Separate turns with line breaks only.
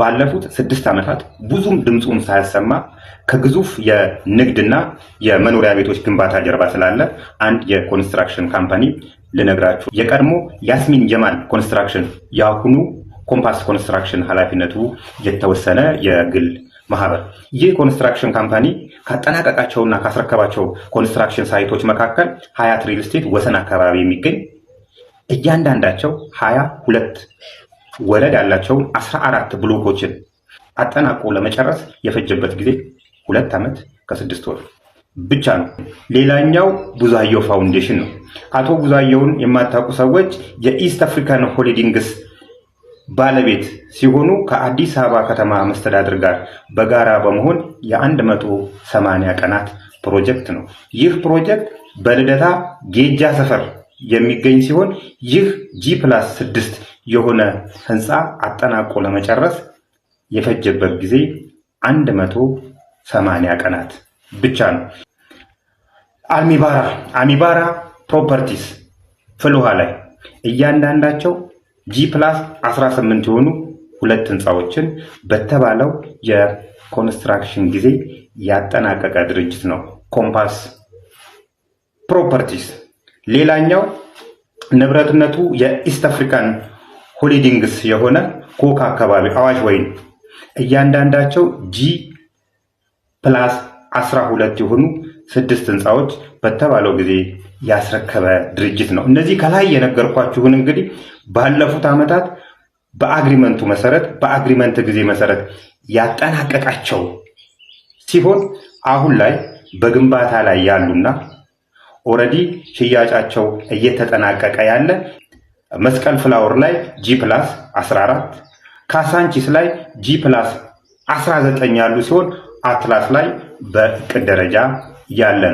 ባለፉት 6 ዓመታት ብዙም ድምፁን ሳያሰማ ከግዙፍ የንግድና የመኖሪያ ቤቶች ግንባታ ጀርባ ስላለ አንድ የኮንስትራክሽን ካምፓኒ ልነግራችሁ። የቀድሞ ያስሚን ጀማል ኮንስትራክሽን የአሁኑ ኮምፓስ ኮንስትራክሽን ኃላፊነቱ የተወሰነ የግል ማህበር። ይህ ኮንስትራክሽን ካምፓኒ ካጠናቀቃቸውና ካስረከባቸው ኮንስትራክሽን ሳይቶች መካከል ሀያት ሪል ስቴት ወሰን አካባቢ የሚገኝ እያንዳንዳቸው 22 ወለል ያላቸውን 14 ብሎኮችን አጠናቆ ለመጨረስ የፈጀበት ጊዜ 2 ዓመት ከ6 ወር ብቻ ነው። ሌላኛው ቡዛየው ፋውንዴሽን ነው። አቶ ቡዛየውን የማታውቁ ሰዎች የኢስት አፍሪካን ሆሊዲንግስ ባለቤት ሲሆኑ ከአዲስ አበባ ከተማ መስተዳድር ጋር በጋራ በመሆን የ180 ቀናት ፕሮጀክት ነው። ይህ ፕሮጀክት በልደታ ጌጃ ሰፈር የሚገኝ ሲሆን ይህ G+6 የሆነ ህንፃ አጠናቆ ለመጨረስ የፈጀበት ጊዜ 180 ቀናት ብቻ ነው። አሚባራ ፕሮፐርቲስ ፍልውሃ ላይ እያንዳንዳቸው G+18 የሆኑ 2 ህንፃዎችን በተባለው የኮንስትራክሽን ጊዜ ያጠናቀቀ ድርጅት ነው ኮምፓስ ፕሮፐርቲስ። ሌላኛው ንብረትነቱ የኢስት አፍሪካን ሆሊዲንግስ የሆነ ኮካ አካባቢ አዋሽ ወይን እያንዳንዳቸው G+12 የሆኑ 6 ህንፃዎች በተባለው ጊዜ ያስረከበ ድርጅት ነው። እነዚህ ከላይ የነገርኳችሁን እንግዲህ ባለፉት ዓመታት በአግሪመንት ጊዜ መሰረት ያጠናቀቃቸው ሲሆን አሁን ላይ በግንባታ ላይ ያሉና ኦልሬዲ ሽያጫቸው እየተጠናቀቀ ያለ መስቀል ፍላወር ላይ G+14፣ ካሳንቺስ ላይ G+19 ያሉ ሲሆን አትላስ ላይ በእቅድ ደረጃ ያለ ነው።